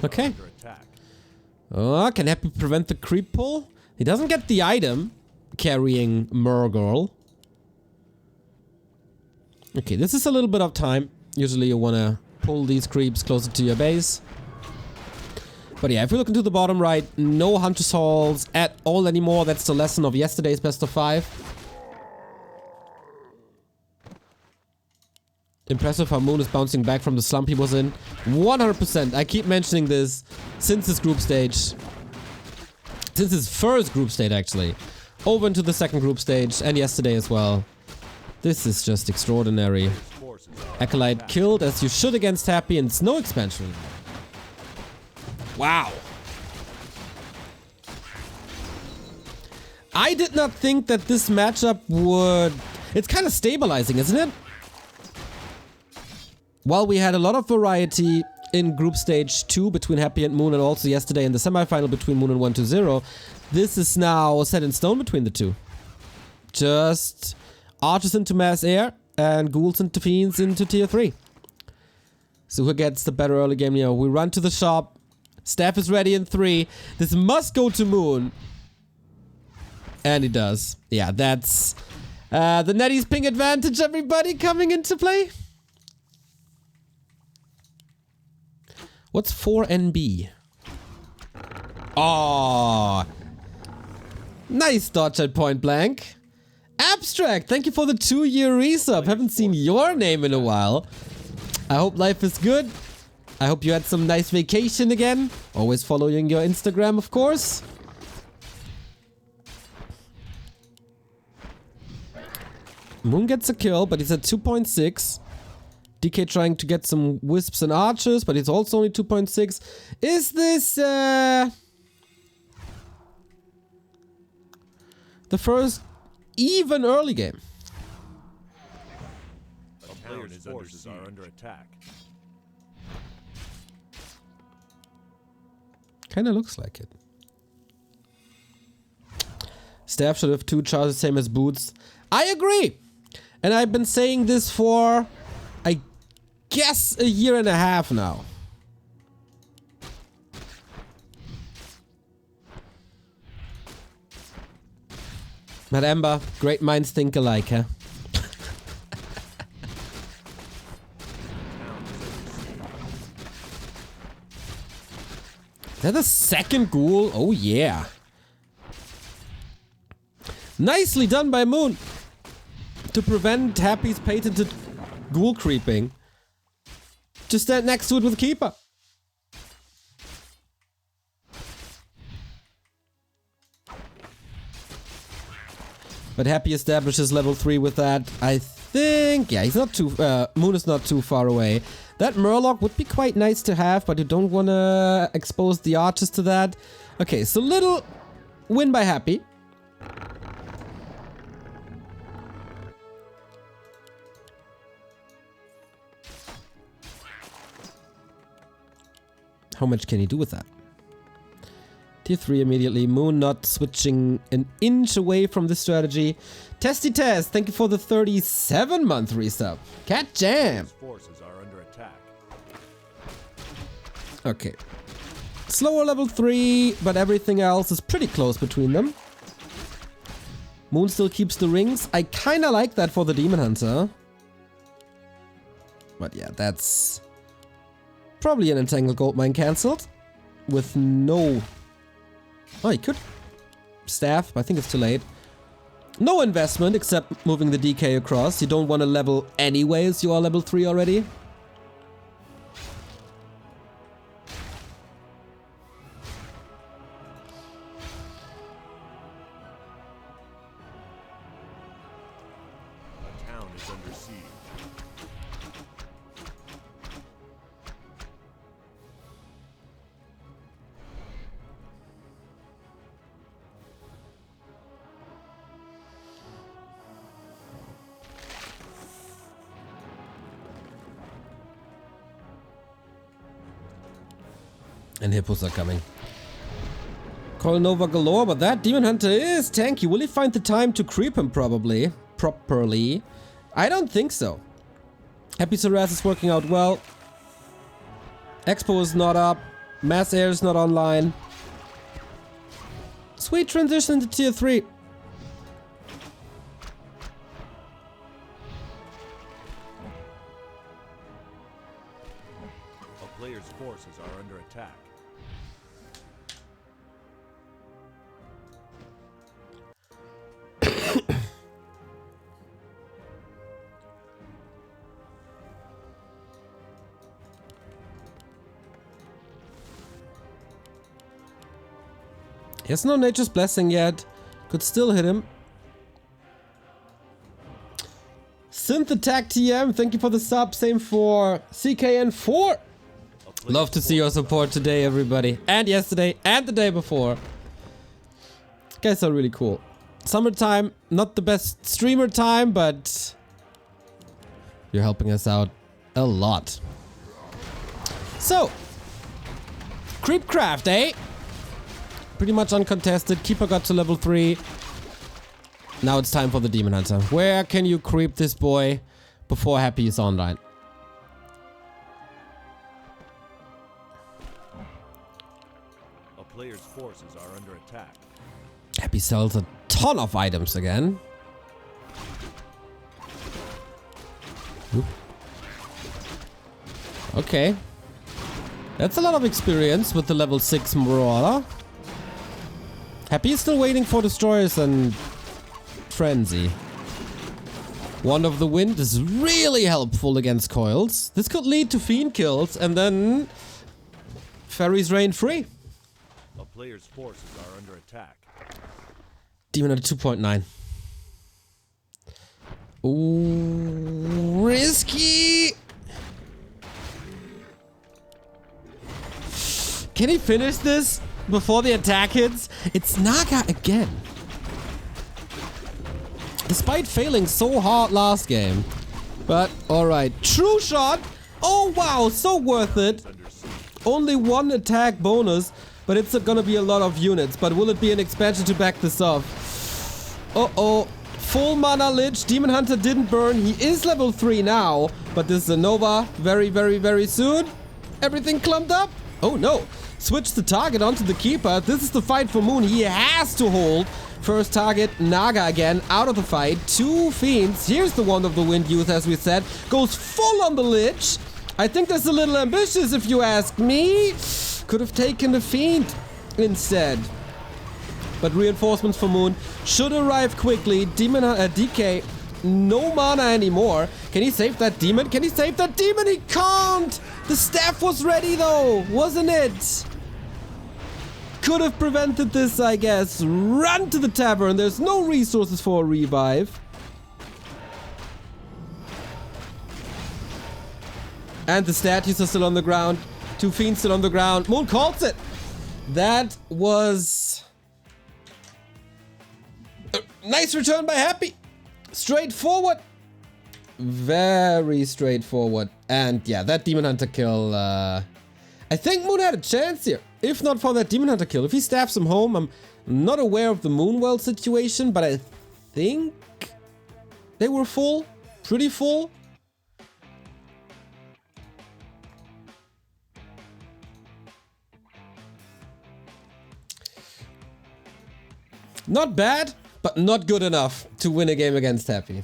Okay. Can Happy prevent the creep pull? He doesn't get the item carrying Murgirl. Okay, this is a little bit of time. Usually you want to pull these creeps closer to your base. But yeah, if we look into the bottom right, no Hunter's Halls at all anymore. That's the lesson of yesterday's best of 5. Impressive how Moon is bouncing back from the slump he was in. 100%. I keep mentioning this since his group stage. Since his first group stage, actually. Over into the second group stage, and yesterday as well. This is just extraordinary. Acolyte killed as you should against Happy, and it's no expansion. Wow. I did not think that this matchup would... It's kind of stabilizing, isn't it? While we had a lot of variety in group stage 2 between Happy and Moon, and also yesterday in the semifinal between Moon and 1-0, this is now set in stone between the two. Just archers into mass air and ghouls into fiends into tier 3. So who gets the better early game here? We run to the shop. Staff is ready in 3. This must go to Moon. And he does. Yeah, that's the Nettie's ping advantage, everybody, coming into play. What's 4NB? Oh, nice dodge at point blank. Abstract, thank you for the 2-year resub. Haven't seen your name in a while. I hope life is good. I hope you had some nice vacation again. Always following your Instagram, of course. Moon gets a kill, but he's at 2.6. DK trying to get some wisps and archers, but it's also only 2.6. Is this the first even early game? A player's forces are under attack. Kinda looks like it. Staff should have 2 charges, same as boots. I agree! And I've been saying this for, I guess, a year and a half now. Matt Ember, great minds think alike, huh? Is that the second ghoul? Oh yeah. Nicely done by Moon to prevent Happy's patented ghoul creeping. Just stand next to it with Keeper. But Happy establishes level 3 with that. I think, yeah, he's not too, Moon is not too far away. That Murloc would be quite nice to have, but you don't want to expose the archers to that. Okay, so little win by Happy. How much can he do with that? Tier 3 immediately. Moon not switching an inch away from the strategy. Testy Test, thank you for the 37-month resub. Cat Jam. Forces are under attack. Okay. Slower level 3, but everything else is pretty close between them. Moon still keeps the rings. I kinda like that for the Demon Hunter. But yeah, that's probably an Entangled Goldmine cancelled. With no... Oh, he could staff, but I think it's too late. No investment except moving the DK across. You don't want to level anyways, you are level 3 already. A town is under siege. And hippos are coming. Call Nova galore, but that Demon Hunter is tanky. Will he find the time to creep him properly? I don't think so. Happy Saras is working out well. Expo is not up. Mass Air is not online. Sweet transition to tier 3. A player's forces are under attack. He has no Nature's Blessing yet. Could still hit him. Synth Attack TM, thank you for the sub. Same for CKN4. Love to see your support today, everybody. And yesterday, and the day before. Guys are really cool. Summertime, not the best streamer time, but you're helping us out a lot. So, Creepcraft, eh? Pretty much uncontested. Keeper got to level 3. Now it's time for the Demon Hunter. Where can you creep this boy before Happy is online? A player's forces are under attack. Happy sells a ton of items again. Oop. Okay. That's a lot of experience with the level 6 Marauder. Happy is still waiting for Destroyers and Frenzy. Wand of the Wind is really helpful against coils. This could lead to Fiend kills and then Fairies reign free. A player's forces are under attack. Demon at 2.9. Ooh, risky. Can he finish this before the attack hits? It's Naga again. Despite failing so hard last game. But, alright. True shot! Oh wow, so worth it. Only one attack bonus, but it's gonna be a lot of units. But will it be an expansion to back this up? Uh-oh. Full mana lich. Demon Hunter didn't burn. He is level 3 now. But this is a Nova very, very, very soon. Everything clumped up. Oh no. Switch the target onto the Keeper. This is the fight for Moon. He has to hold. First target, Naga again, out of the fight. 2 Fiends. Here's the Wand of the Wind youth, as we said. Goes full on the Lich. I think that's a little ambitious, if you ask me. Could have taken the Fiend instead. But reinforcements for Moon should arrive quickly. Demon DK, no mana anymore. Can he save that demon? Can he save that demon? He can't! The staff was ready though, wasn't it? Could have prevented this, I guess. Run to the tavern. There's no resources for a revive. And the statues are still on the ground. 2 Fiends still on the ground. Moon calls it. That was a nice return by Happy. Straightforward. Very straightforward. And yeah, that Demon Hunter kill. I think Moon had a chance here. If not for that Demon Hunter kill. If he stabs him home, I'm not aware of the Moonwell situation, but I think they were full. Pretty full. Not bad, but not good enough to win a game against Happy.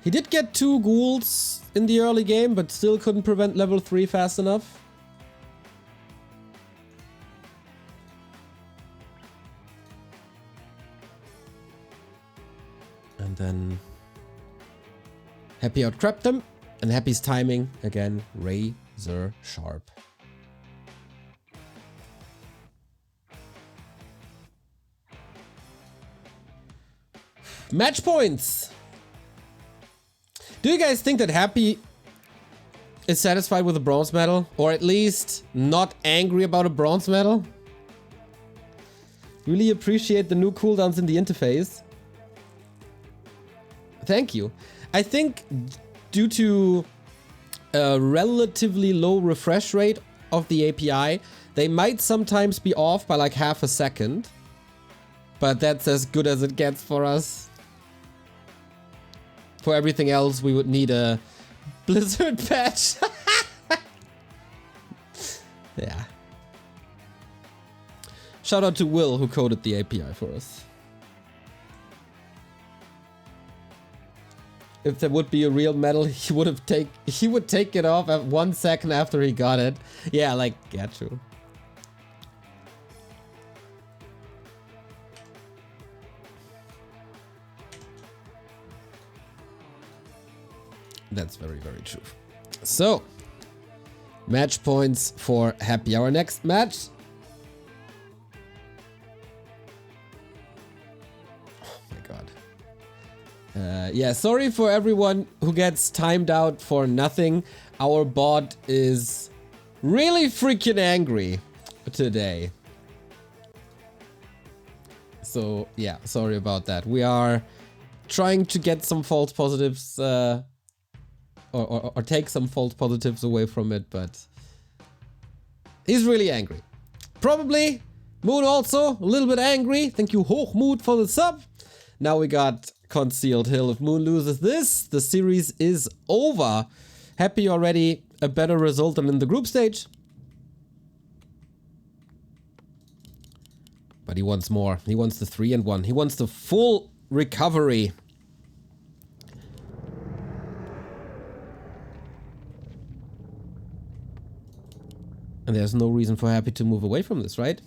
He did get 2 ghouls in the early game, but still couldn't prevent level 3 fast enough. And then Happy outcrapped them, and Happy's timing, again, razor sharp. Match points! Do you guys think that Happy is satisfied with a bronze medal? Or at least not angry about a bronze medal? Really appreciate the new cooldowns in the interface. Thank you. I think due to a relatively low refresh rate of the API, they might sometimes be off by like half a second. But that's as good as it gets for us. For everything else, we would need a Blizzard patch. Yeah. Shout out to Will, who coded the API for us. If there would be a real medal, he would take it off at 1 second after he got it. Yeah, like, yeah, true. That's very, very true. So, match points for Happy. Our next match. Oh my god. Yeah, sorry for everyone who gets timed out for nothing. Our bot is really freaking angry today. So, yeah, sorry about that. We are trying to get some false positives or take some false positives away from it, but he's really angry. Probably Moon also a little bit angry. Thank you, Hochmut, for the sub. Now we got Concealed Hill. If Moon loses this, the series is over. Happy already a better result than in the group stage. But he wants more. He wants the 3-1. He wants the full recovery. And there's no reason for Happy to move away from this, right?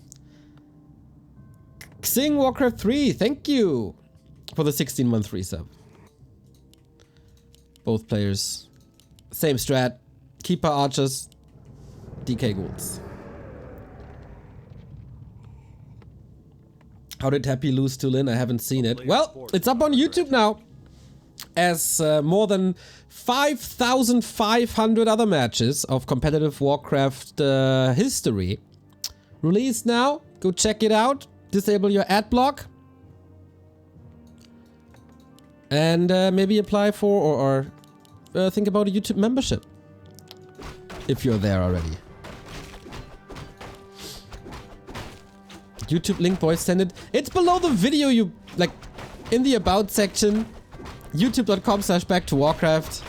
Xing Warcraft 3, thank you for the 16-month resub. Both players, same strat, Keeper Archers, DK Ghouls. How did Happy lose to Lin? I haven't seen it. Well, it's up on YouTube now. As more than 5,500 other matches of competitive Warcraft history. Released now. Go check it out. Disable your ad block. And maybe apply for or think about a YouTube membership. If you're there already. YouTube link, boys, send it. It's below the video you, like, in the about section. YouTube.com/back-to-Warcraft.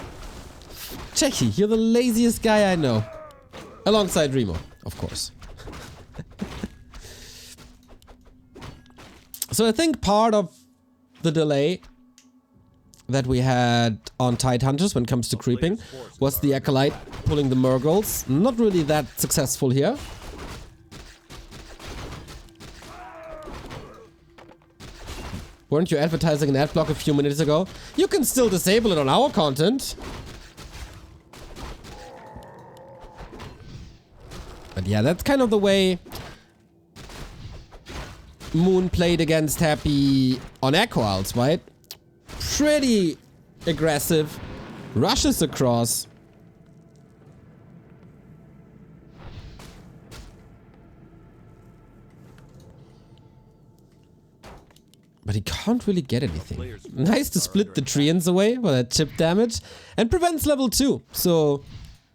Checky, you're the laziest guy I know. Alongside Remo, of course. So I think part of the delay that we had on Tide Hunters when it comes to creeping was the Acolyte pulling the Murgles. Not really that successful here. Weren't you advertising an ad block a few minutes ago? You can still disable it on our content. But yeah, that's kind of the way Moon played against Happy on Echo Owls, right? Pretty aggressive. Rushes across. But he can't really get anything. Nice to split the treants away for that chip damage. And prevents level 2. So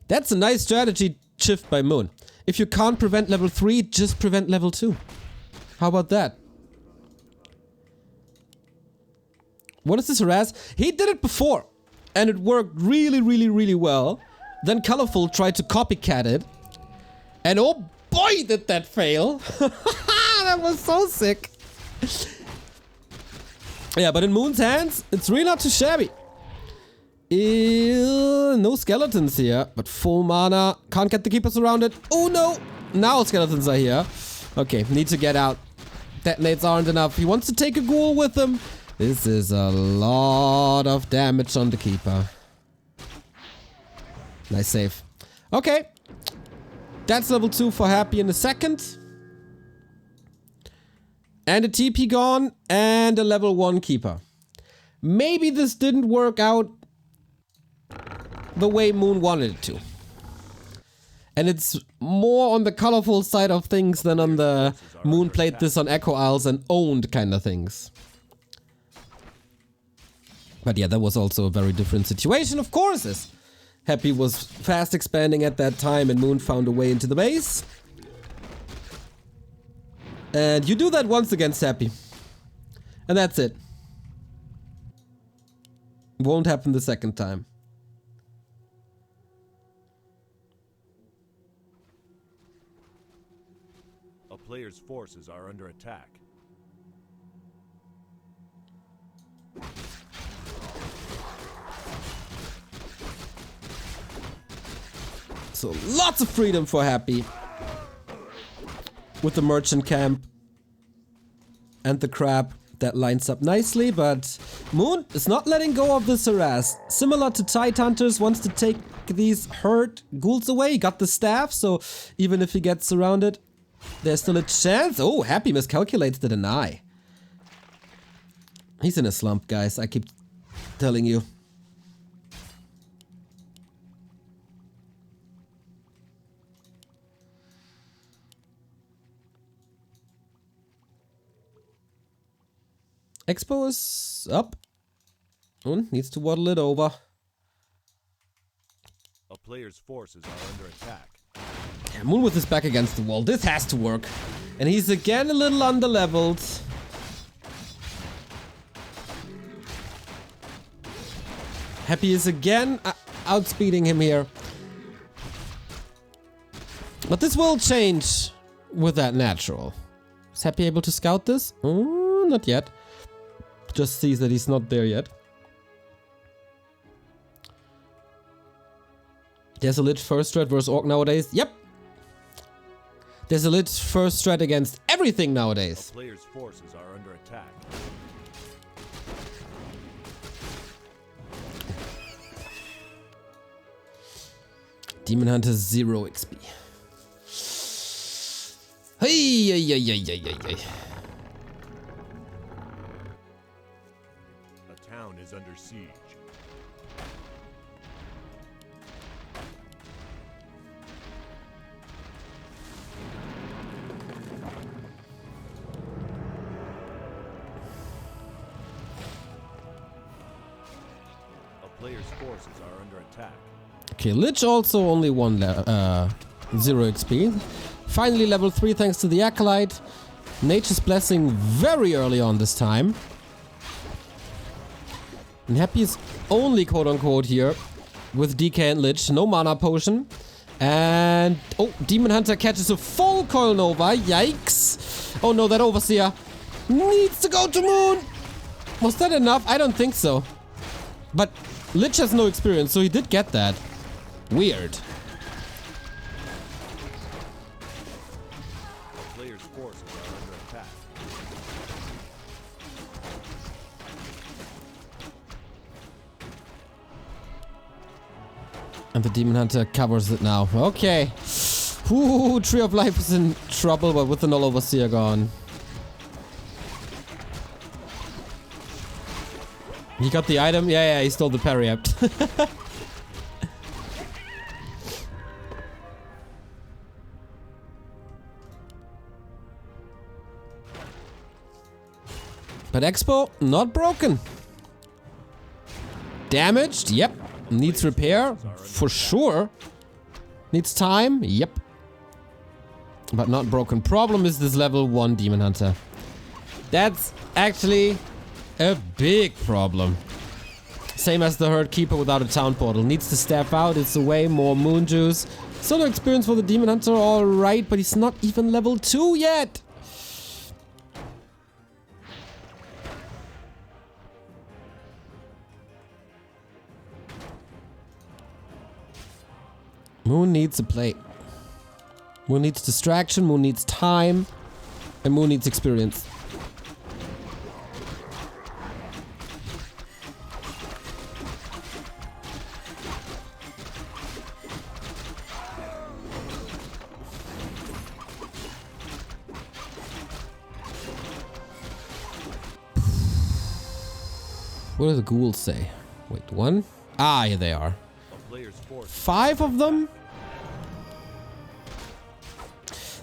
that's a nice strategy shift by Moon. If you can't prevent level 3, just prevent level 2. How about that? What is this harass? He did it before. And it worked really, really, really well. Then Colorful tried to copycat it. And oh boy, did that fail. That was so sick. Yeah, but in Moon's hands, it's really not too shabby. No skeletons here, but full mana. Can't get the keepers around it. Oh no! Now skeletons are here. Okay, need to get out. Detonates aren't enough. He wants to take a ghoul with him. This is a lot of damage on the keeper. Nice save. Okay. That's level 2 for Happy in a second. And a TP gone, and a level 1 keeper. Maybe this didn't work out the way Moon wanted it to. And it's more on the colorful side of things than on the Moon played this on Echo Isles and owned kind of things. But yeah, that was also a very different situation, of course. As Happy was fast expanding at that time and Moon found a way into the base. And you do that once against Happy. And that's it. Won't happen the second time. A player's forces are under attack. So lots of freedom for Happy. With the merchant camp and the crab, that lines up nicely, but Moon is not letting go of this harass. Similar to Tide Hunters, wants to take these hurt ghouls away. He got the staff, so even if he gets surrounded, there's still a chance. Oh, Happy miscalculates the deny. He's in a slump, guys. I keep telling you. Expo is up. Moon needs to waddle it over. A player's forces are under attack. Yeah, Moon with his back against the wall. This has to work. And he's again a little under-leveled. Happy is again outspeeding him here. But this will change with that natural. Is Happy able to scout this? Oh, not yet. Just sees that he's not there yet. There's a lit first strat versus Orc nowadays. Yep. There's a lit first strat against everything nowadays. A player's forces are under attack. Demon Hunter 0 XP. Hey, hey, hey, hey, hey, hey. under siege. A player's forces are under attack. Okay, Lich also only 0 XP. Finally level 3 thanks to the Acolyte. Nature's Blessing very early on this time. And Happy is only quote-unquote here with DK and Lich. No mana potion. And... oh, Demon Hunter catches a full Coil Nova. Yikes. Oh no, that Overseer needs to go to Moon. Was that enough? I don't think so. But Lich has no experience, so he did get that. Weird. A player's forces are under attack. And the Demon Hunter covers it now. Okay. Ooh, Tree of Life is in trouble, but with the Null Overseer gone. He got the item? Yeah, he stole the Periapt. But Expo, not broken. Damaged? Yep. Needs repair? For sure. Needs time? Yep. But not broken. Problem is this level 1 Demon Hunter. That's actually a big problem. Same as the Herd Keeper without a town portal. Needs to step out. It's away. More Moon Juice. Solo experience for the Demon Hunter, alright, but he's not even level 2 yet. Moon needs a play. Moon needs distraction, Moon needs time, and Moon needs experience. What do the ghouls say? Wait, 1? Ah, here they are. 5 of them?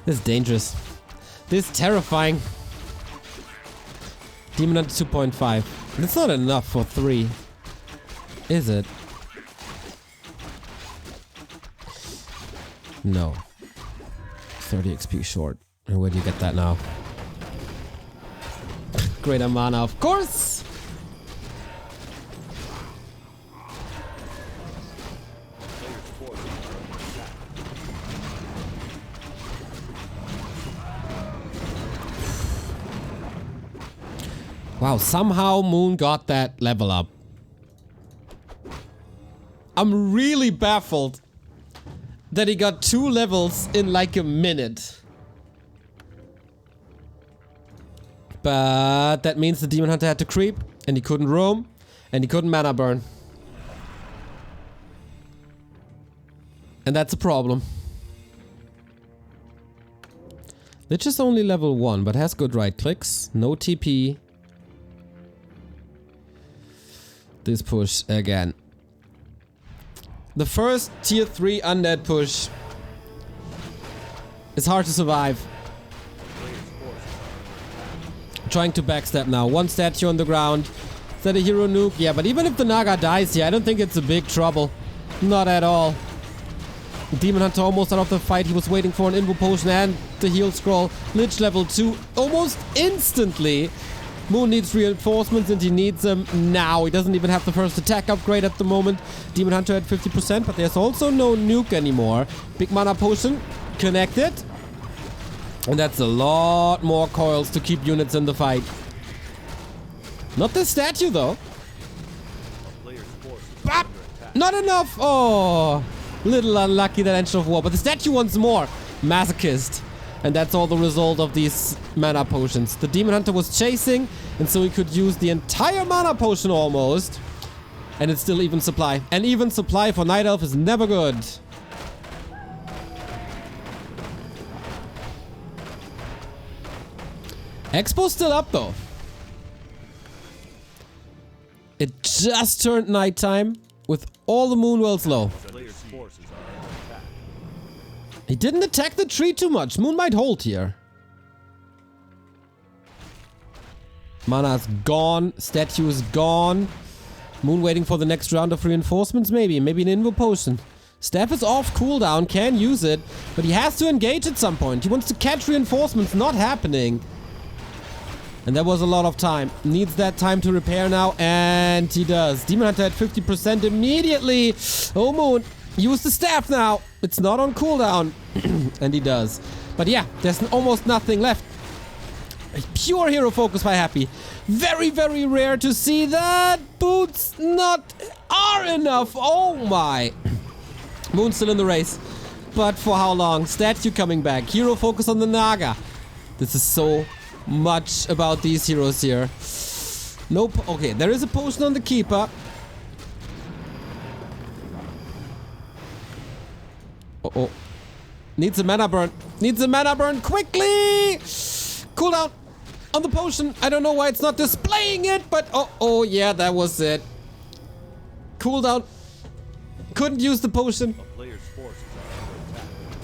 This is dangerous. This is terrifying. Demon Hunter 2.5. That's not enough for 3. Is it? No. 30 XP short. And where do you get that now? Greater mana, of course! Wow, somehow Moon got that level up. I'm really baffled that he got 2 levels in like a minute. But that means the Demon Hunter had to creep, and he couldn't roam, and he couldn't mana burn. And that's a problem. Lich is only level 1, but has good right clicks, no TP. This push again. The first tier 3 undead push is hard to survive. Trying to backstep now. 1 statue on the ground. Is that a hero nuke? Yeah, but even if the Naga dies here, I don't think it's a big trouble. Not at all. Demon Hunter almost out of the fight. He was waiting for an Invo Potion and the heal scroll. Lich level 2 almost instantly. Moon needs reinforcements and he needs them now. He doesn't even have the first attack upgrade at the moment. Demon Hunter at 50%, but there's also no nuke anymore. Big mana potion connected. And that's a lot more coils to keep units in the fight. Not the statue though. Bop! Not enough! Oh! Little unlucky that Engine of War, but the statue wants more. Masochist. And that's all the result of these mana potions. The Demon Hunter was chasing, and so he could use the entire mana potion almost. And it's still even supply. And even supply for Night Elf is never good. Expo's still up though. It just turned nighttime with all the moon wells low. Player's forces are under attack. He didn't attack the tree too much. Moon might hold here. Mana's gone. Statue is gone. Moon waiting for the next round of reinforcements, maybe. Maybe an invo potion. Staff is off cooldown, can use it, but he has to engage at some point. He wants to catch reinforcements, not happening. And that was a lot of time. Needs that time to repair now, and he does. Demon Hunter at 50% immediately. Oh, Moon, use the staff now. It's not on cooldown. And he does. But yeah, there's almost nothing left. Pure hero focus by Happy. Very, very rare to see that. Boots are enough. Oh my. Moon's still in the race. But for how long? Statue coming back. Hero focus on the Naga. This is so much about these heroes here. Nope. Okay, there is a potion on the Keeper. Uh-oh. Needs a mana burn. Needs a mana burn quickly. Cooldown on the potion. I don't know why it's not displaying it, but oh yeah, that was it. Cooldown. Couldn't use the potion. A player's forces are under attack.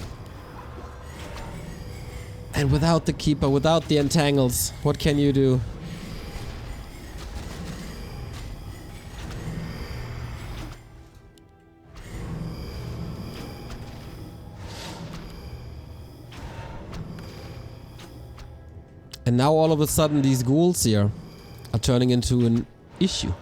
And without the Keeper, without the entangles, what can you do? And now all of a sudden these ghouls here are turning into an issue.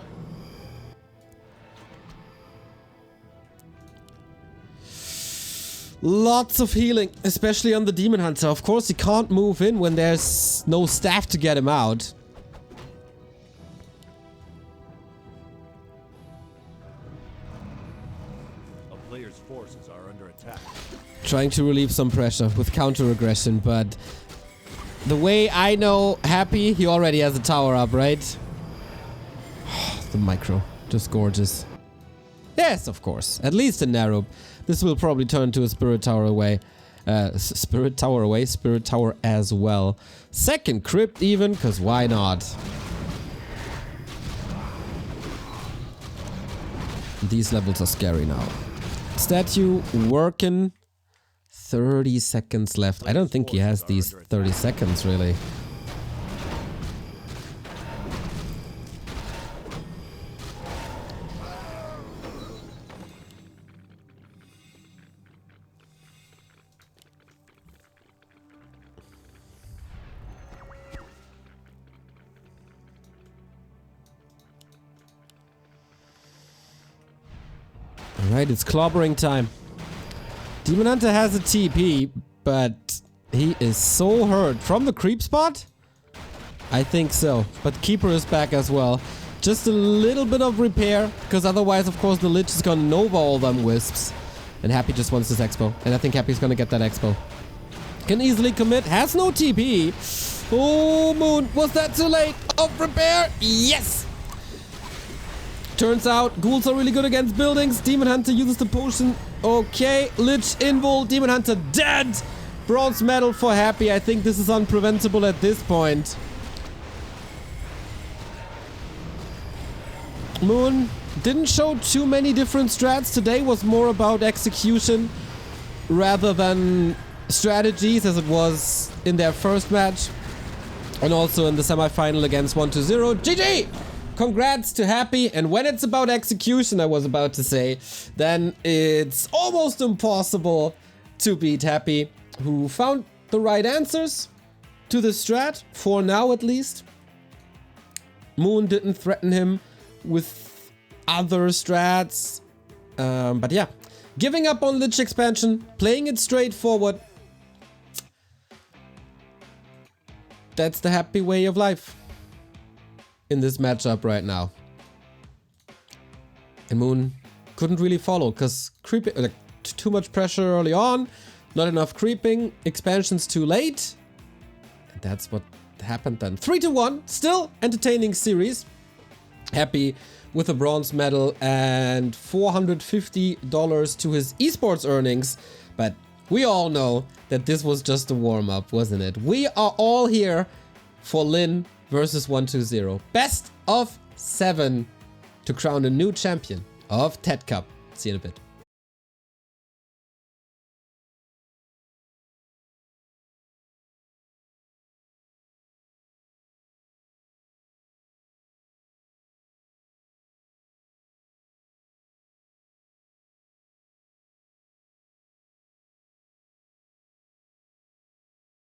Lots of healing, especially on the Demon Hunter. Of course, he can't move in when there's no staff to get him out. A player's forces are under attack. Trying to relieve some pressure with counter aggression, but the way I know Happy, he already has a tower up, right? The micro, just gorgeous. Yes, of course. At least in Narub. This will probably turn to a Spirit Tower away. Spirit Tower as well. Second Crypt even, because why not? These levels are scary now. Statue working. 30 seconds left. I don't think he has these 30 seconds, really. Alright, it's clobbering time. Demon Hunter has a TP, but he is so hurt. From the creep spot? I think so. But Keeper is back as well. Just a little bit of repair, because otherwise, of course, the Lich is gonna Nova all them wisps. And Happy just wants this Expo. And I think Happy's gonna get that Expo. Can easily commit. Has no TP. Oh, Moon. Was that too late? Of repair? Yes! Turns out, ghouls are really good against buildings. Demon Hunter uses the potion. Okay, Lich invul. Demon Hunter dead. Bronze medal for Happy. I think this is unpreventable at this point. Moon didn't show too many different strats. Today was more about execution rather than strategies, as it was in their first match. And also in the semi-final against 1-0. GG! Congrats to Happy, and when it's about execution, I was about to say, then it's almost impossible to beat Happy, who found the right answers to the strat, for now at least. Moon didn't threaten him with other strats, but yeah. Giving up on Lich expansion, playing it straightforward. That's the Happy way of life in this matchup right now. And Moon couldn't really follow because creeping, too much pressure early on, not enough creeping, expansions too late. And that's what happened then. 3-1, still entertaining series. Happy with a bronze medal and $450 to his esports earnings. But we all know that this was just a warm-up, wasn't it? We are all here for Lin versus 1-2-0. Best of 7 to crown a new champion of TeD Cup. See you in a bit.